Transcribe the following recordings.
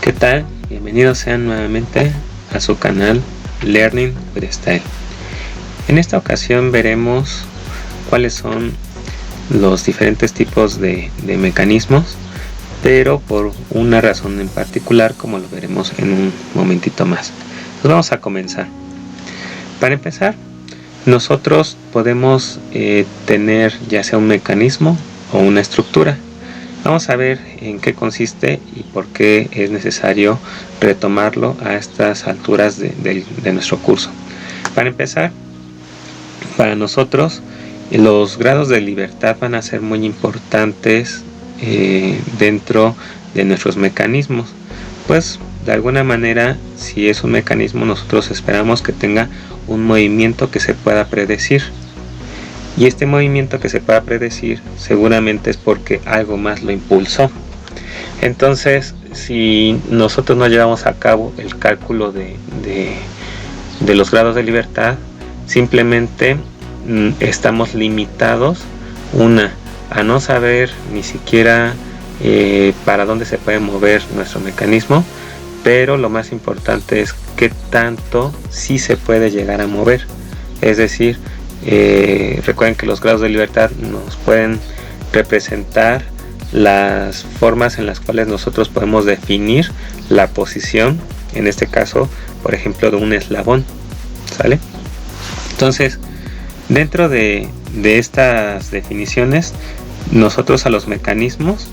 ¿Qué tal? Bienvenidos sean nuevamente a su canal Learning with Style. En esta ocasión veremos cuáles son los diferentes tipos de mecanismos, pero por una razón en particular, como lo veremos en un momentito más. Entonces vamos a comenzar. Para empezar, nosotros podemos tener ya sea un mecanismo o una estructura. Vamos a ver en qué consiste y por qué es necesario retomarlo a estas alturas de nuestro curso. Para empezar, para nosotros los grados de libertad van a ser muy importantes dentro de nuestros mecanismos, pues de alguna manera, si es un mecanismo, nosotros esperamos que tenga un movimiento que se pueda predecir. Y este movimiento que se pueda predecir seguramente es porque algo más lo impulsó. Entonces, si nosotros no llevamos a cabo el cálculo de los grados de libertad, simplemente estamos limitados, a no saber ni siquiera para dónde se puede mover nuestro mecanismo, pero lo más importante es qué tanto sí se puede llegar a mover. Es decir, recuerden que los grados de libertad nos pueden representar las formas en las cuales nosotros podemos definir la posición, en este caso, por ejemplo, de un eslabón, ¿sale? Entonces, dentro de estas definiciones, nosotros a los mecanismos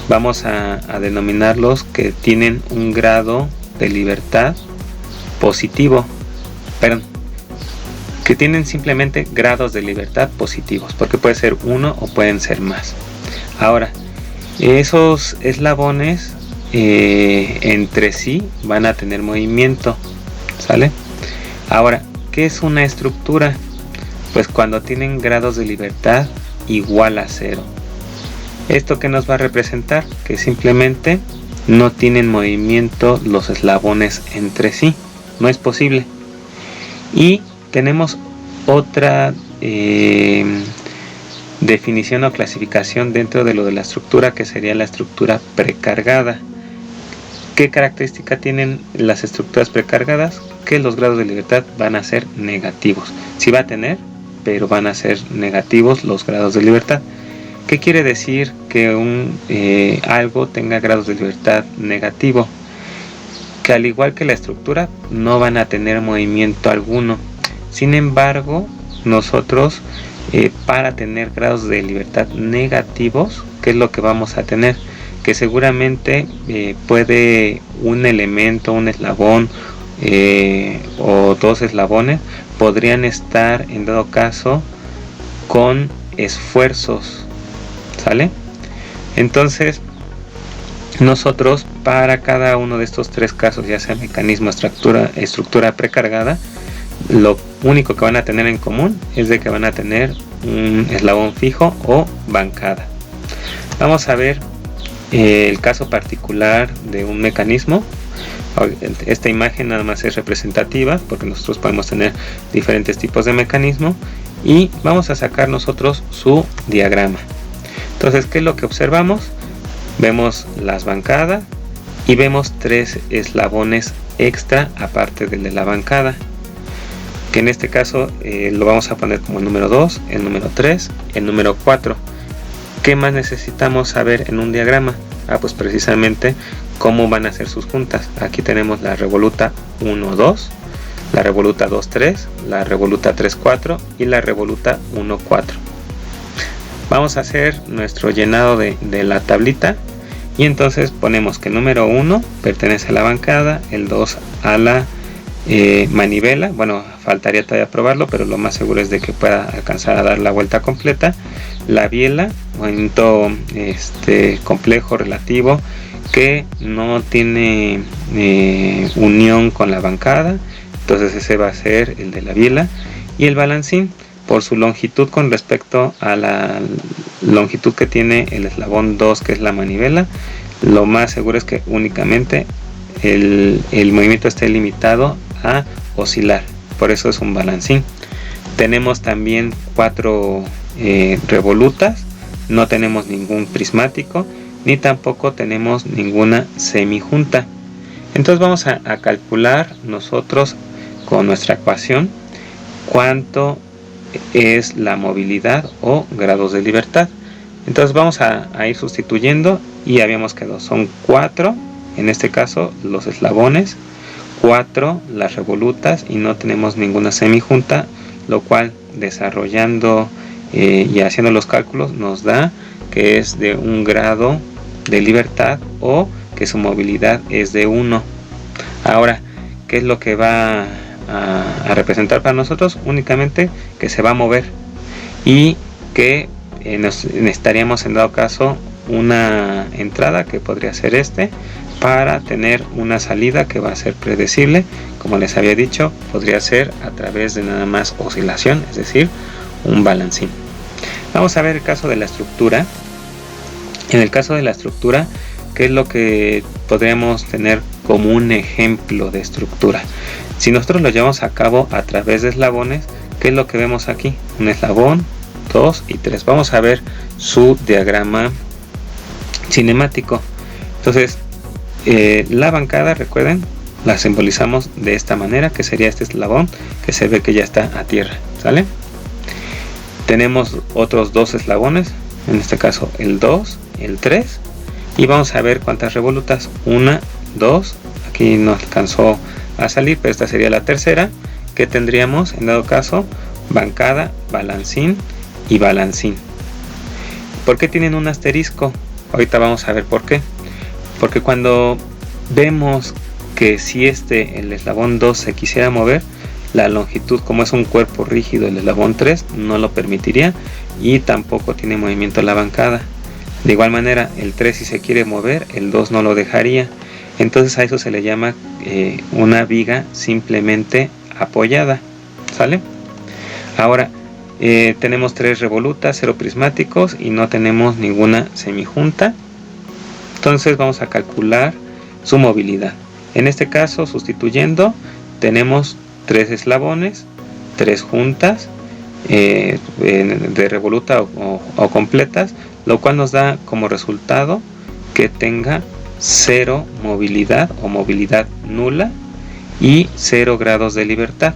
vamos a denominarlos que tienen un grado de libertad positivo, que tienen simplemente grados de libertad positivos, porque puede ser uno o pueden ser más. Ahora, esos eslabones entre sí van a tener movimiento, ¿sale? Ahora, ¿qué es una estructura? Pues cuando tienen grados de libertad igual a 0. ¿Esto qué nos va a representar? Que simplemente no tienen movimiento los eslabones entre sí, no es posible. Y tenemos otra definición o clasificación dentro de lo de la estructura, que sería la estructura precargada. ¿Qué característica tienen las estructuras precargadas? Que los grados de libertad van a ser negativos. Sí va a tener, pero van a ser negativos los grados de libertad. ¿Qué quiere decir que algo tenga grados de libertad negativo? Que al igual que la estructura no van a tener movimiento alguno. Sin embargo, nosotros para tener grados de libertad negativos, ¿qué es lo que vamos a tener? Que seguramente puede un elemento, un eslabón o dos eslabones podrían estar en dado caso con esfuerzos, ¿sale? Entonces, nosotros para cada uno de estos tres casos, ya sea mecanismo, estructura precargada, lo único que van a tener en común es de que van a tener un eslabón fijo o bancada. Vamos a ver el caso particular de un mecanismo. Esta imagen nada más es representativa porque nosotros podemos tener diferentes tipos de mecanismo y vamos a sacar nosotros su diagrama. Entonces, ¿qué es lo que observamos? Vemos las bancadas y vemos tres eslabones extra aparte del de la bancada, que en este caso lo vamos a poner como el número 2, el número 3, el número 4. ¿Qué más necesitamos saber en un diagrama? Pues precisamente cómo van a ser sus juntas. Aquí tenemos la revoluta 1, 2, la revoluta 2, 3, la revoluta 3, 4 y la revoluta 1, 4. Vamos a hacer nuestro llenado de la tablita y entonces ponemos que el número 1 pertenece a la bancada, el 2 a la manivela. Bueno, faltaría todavía probarlo, pero lo más seguro es de que pueda alcanzar a dar la vuelta completa. La biela, movimiento complejo relativo que no tiene unión con la bancada, entonces ese va a ser el de la biela. Y el balancín, por su longitud con respecto a la longitud que tiene el eslabón 2, que es la manivela, lo más seguro es que únicamente el movimiento esté limitado a oscilar, por eso es un balancín. Tenemos también 4 revolutas, no tenemos ningún prismático ni tampoco tenemos ninguna semijunta. Entonces vamos a calcular nosotros con nuestra ecuación cuánto es la movilidad o grados de libertad. Entonces vamos a ir sustituyendo y habíamos quedado, son 4 en este caso los eslabones, 4 las revolutas y no tenemos ninguna semijunta, lo cual desarrollando y haciendo los cálculos nos da que es de 1 grado de libertad o que su movilidad es de 1. Ahora, ¿qué es lo que va a representar para nosotros? Únicamente que se va a mover y que necesitaríamos en dado caso una entrada que podría ser para tener una salida que va a ser predecible. Como les había dicho, podría ser a través de nada más oscilación, es decir, un balancín. Vamos a ver el caso de la estructura. En el caso de la estructura, ¿qué es lo que podríamos tener como un ejemplo de estructura? Si nosotros lo llevamos a cabo a través de eslabones, ¿qué es lo que vemos aquí? Un eslabón, 2 y 3. Vamos a ver su diagrama cinemático. Entonces, la bancada, recuerden, la simbolizamos de esta manera, que sería este eslabón que se ve que ya está a tierra, ¿sale? Tenemos otros 2 eslabones, en este caso el 2, el 3, y vamos a ver cuántas revolutas. 1, 2, aquí no alcanzó a salir, pero esta sería la tercera, que tendríamos en dado caso bancada, balancín y balancín. ¿Por qué tienen un asterisco? Ahorita vamos a ver por qué. Porque cuando vemos que si el eslabón 2 se quisiera mover, la longitud, como es un cuerpo rígido, el eslabón 3 no lo permitiría y tampoco tiene movimiento la bancada. De igual manera, el 3 si se quiere mover, el 2 no lo dejaría. Entonces a eso se le llama una viga simplemente apoyada, ¿sale? Ahora, tenemos 3 revolutas, 0 prismáticos y no tenemos ninguna semijunta. Entonces vamos a calcular su movilidad. En este caso, sustituyendo, tenemos 3 eslabones, 3 juntas de revoluta o completas, lo cual nos da como resultado que tenga 0 movilidad o movilidad nula y 0 grados de libertad.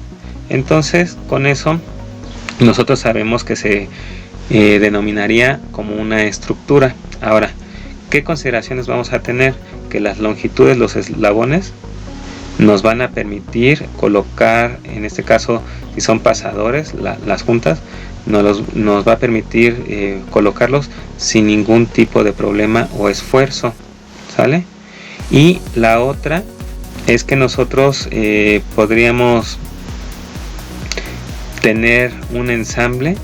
Entonces, con eso nosotros sabemos que se denominaría como una estructura. Ahora, ¿qué consideraciones vamos a tener? Que las longitudes de los eslabones nos van a permitir colocar, en este caso, si son pasadores, las juntas, nos va a permitir colocarlos sin ningún tipo de problema o esfuerzo, ¿sale? Y la otra es que nosotros podríamos tener un ensamble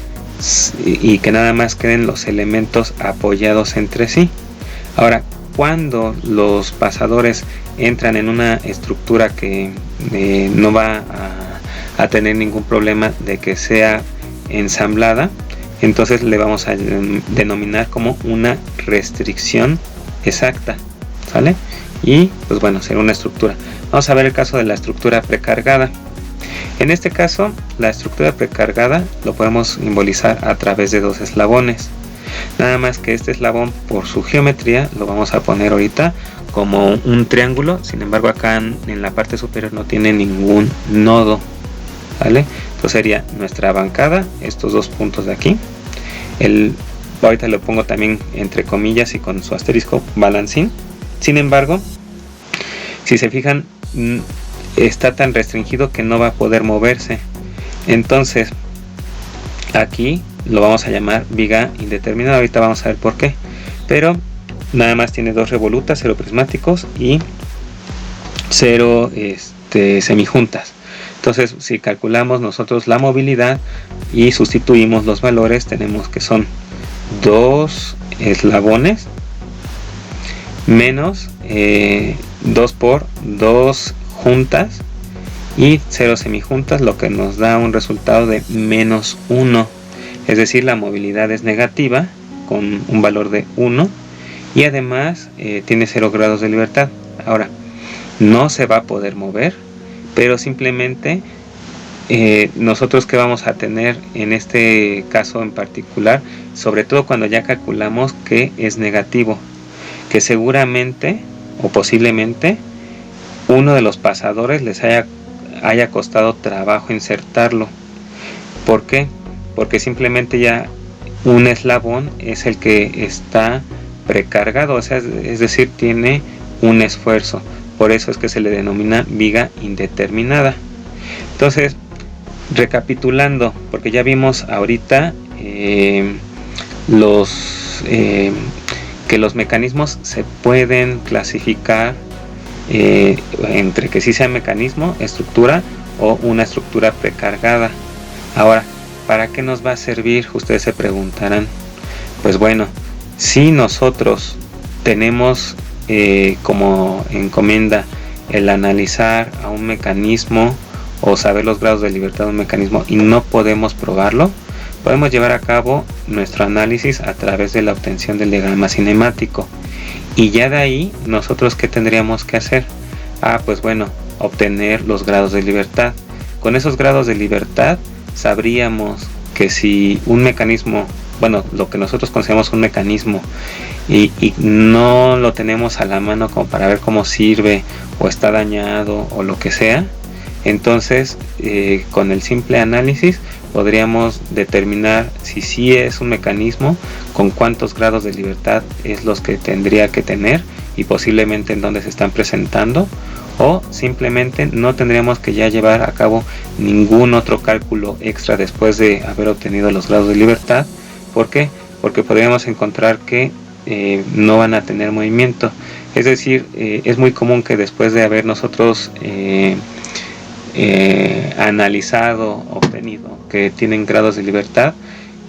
y que nada más queden los elementos apoyados entre sí. Ahora, cuando los pasadores entran en una estructura que no va a tener ningún problema de que sea ensamblada, entonces le vamos a denominar como una restricción exacta, ¿sale? Y pues bueno, será una estructura. Vamos a ver el caso de la estructura precargada. En este caso, la estructura precargada lo podemos simbolizar a través de 2 eslabones. Nada más que este eslabón, por su geometría, lo vamos a poner ahorita como un triángulo. Sin embargo, acá en la parte superior no tiene ningún nodo, ¿vale? Entonces sería nuestra bancada, estos 2 puntos de aquí. Ahorita lo pongo también entre comillas y con su asterisco, balancín. Sin embargo, si se fijan, está tan restringido que no va a poder moverse. Entonces, aquí lo vamos a llamar viga indeterminada. Ahorita vamos a ver por qué. Pero nada más tiene 2 revolutas, 0 prismáticos y 0 semijuntas. Entonces, si calculamos nosotros la movilidad y sustituimos los valores, tenemos que son 2 eslabones menos 2 por 2 juntas y 0 semijuntas, lo que nos da un resultado de menos 1. Es decir, la movilidad es negativa con un valor de 1 y además tiene 0 grados de libertad. Ahora, no se va a poder mover, pero simplemente nosotros que vamos a tener en este caso en particular, sobre todo cuando ya calculamos que es negativo, que seguramente o posiblemente uno de los pasadores les haya costado trabajo insertarlo. ¿Por qué? Porque simplemente ya un eslabón es el que está precargado, o sea, es decir, tiene un esfuerzo. Por eso es que se le denomina viga indeterminada. Entonces, recapitulando, porque ya vimos ahorita que los mecanismos se pueden clasificar entre que sí sea mecanismo, estructura o una estructura precargada. Ahora, ¿para qué nos va a servir? Ustedes se preguntarán. Pues bueno, si nosotros tenemos como encomienda el analizar a un mecanismo o saber los grados de libertad de un mecanismo y no podemos probarlo, podemos llevar a cabo nuestro análisis a través de la obtención del diagrama cinemático. Y ya de ahí, ¿nosotros qué tendríamos que hacer? Pues bueno, obtener los grados de libertad. Con esos grados de libertad sabríamos que si un mecanismo, bueno, lo que nosotros consideramos un mecanismo y no lo tenemos a la mano como para ver cómo sirve o está dañado o lo que sea, entonces con el simple análisis podríamos determinar si sí es un mecanismo, con cuántos grados de libertad es los que tendría que tener y posiblemente en dónde se están presentando, o simplemente no tendríamos que ya llevar a cabo ningún otro cálculo extra después de haber obtenido los grados de libertad. ¿Por qué? Porque podríamos encontrar que no van a tener movimiento. Es decir, es muy común que después de haber nosotros analizado, obtenido que tienen grados de libertad,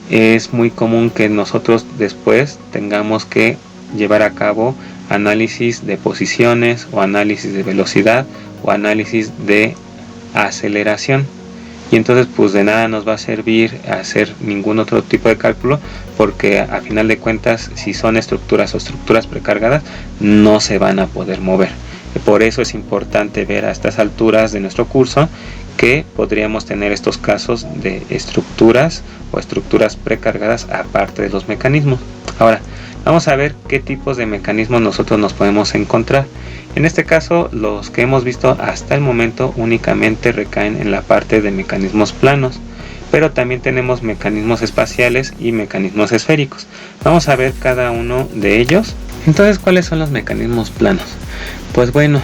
es muy común que nosotros después tengamos que llevar a cabo análisis de posiciones o análisis de velocidad o análisis de aceleración, y entonces pues de nada nos va a servir hacer ningún otro tipo de cálculo, porque a final de cuentas, si son estructuras o estructuras precargadas, no se van a poder mover. Por eso es importante ver a estas alturas de nuestro curso que podríamos tener estos casos de estructuras o estructuras precargadas aparte de los mecanismos. Ahora, vamos a ver qué tipos de mecanismos nosotros nos podemos encontrar. En este caso, los que hemos visto hasta el momento únicamente recaen en la parte de mecanismos planos, pero también tenemos mecanismos espaciales y mecanismos esféricos. Vamos a ver cada uno de ellos. Entonces, ¿cuáles son los mecanismos planos? Pues bueno,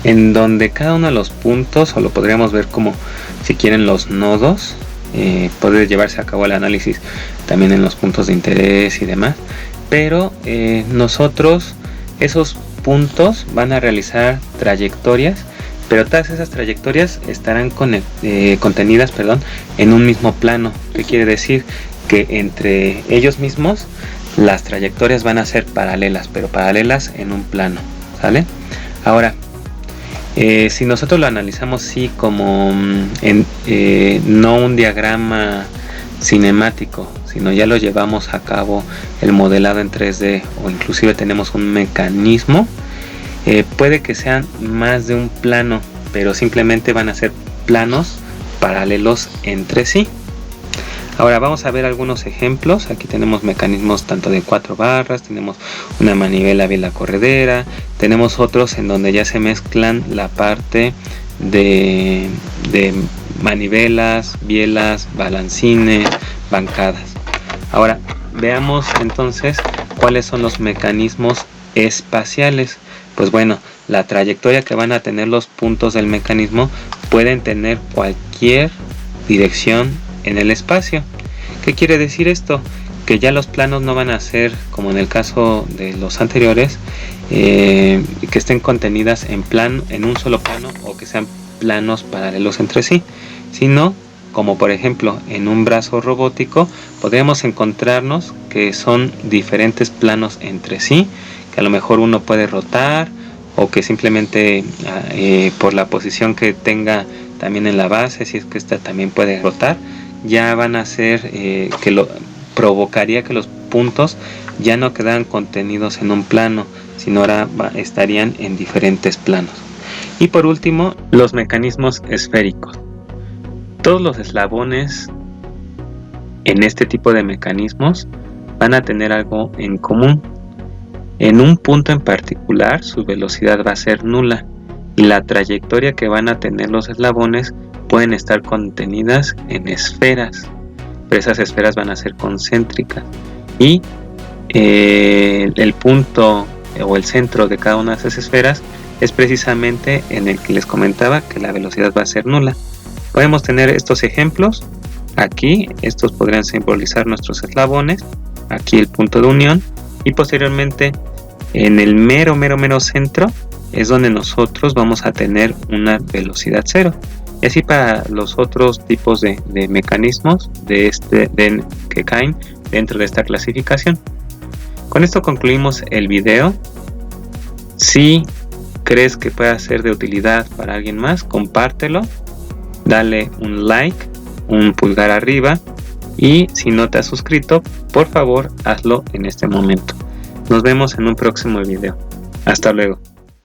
en donde cada uno de los puntos, o lo podríamos ver como, si quieren, los nodos, puede llevarse a cabo el análisis también en los puntos de interés y demás, pero nosotros, esos puntos van a realizar trayectorias, pero todas esas trayectorias estarán contenidas en un mismo plano. ¿Qué quiere decir? Que entre ellos mismos las trayectorias van a ser paralelas, pero paralelas en un plano, ¿sale? Ahora, si nosotros lo analizamos así como no un diagrama cinemático, sino ya lo llevamos a cabo el modelado en 3D, o inclusive tenemos un mecanismo, puede que sean más de un plano, pero simplemente van a ser planos paralelos entre sí. Ahora vamos a ver algunos ejemplos. Aquí tenemos mecanismos tanto de 4 barras, tenemos una manivela biela corredera, tenemos otros en donde ya se mezclan la parte de manivelas, bielas, balancines, bancadas. Ahora veamos entonces cuáles son los mecanismos espaciales. Pues bueno, la trayectoria que van a tener los puntos del mecanismo pueden tener cualquier dirección en el espacio. ¿Qué quiere decir esto? Que ya los planos no van a ser, como en el caso de los anteriores, que estén contenidas en un solo plano, o que sean planos paralelos entre sí, sino como por ejemplo en un brazo robótico podríamos encontrarnos que son diferentes planos entre sí, que a lo mejor uno puede rotar, o que simplemente por la posición que tenga también en la base, si es que esta también puede rotar, ya van a ser que provocaría que los puntos ya no quedaran contenidos en un plano, sino ahora estarían en diferentes planos. Y por último, los mecanismos esféricos. Todos los eslabones en este tipo de mecanismos van a tener algo en común. En un punto en particular, su velocidad va a ser nula, la trayectoria que van a tener los eslabones pueden estar contenidas en esferas, pero esas esferas van a ser concéntricas y el punto o el centro de cada una de esas esferas es precisamente en el que les comentaba que la velocidad va a ser nula. Podemos tener estos ejemplos. Aquí estos podrían simbolizar nuestros eslabones, aquí el punto de unión, y posteriormente en el mero centro es donde nosotros vamos a tener una velocidad cero. Y así para los otros tipos de mecanismos que caen dentro de esta clasificación. Con esto concluimos el video. Si crees que pueda ser de utilidad para alguien más, compártelo, dale un like, un pulgar arriba, y si no te has suscrito, por favor hazlo en este momento. Nos vemos en un próximo video. Hasta luego.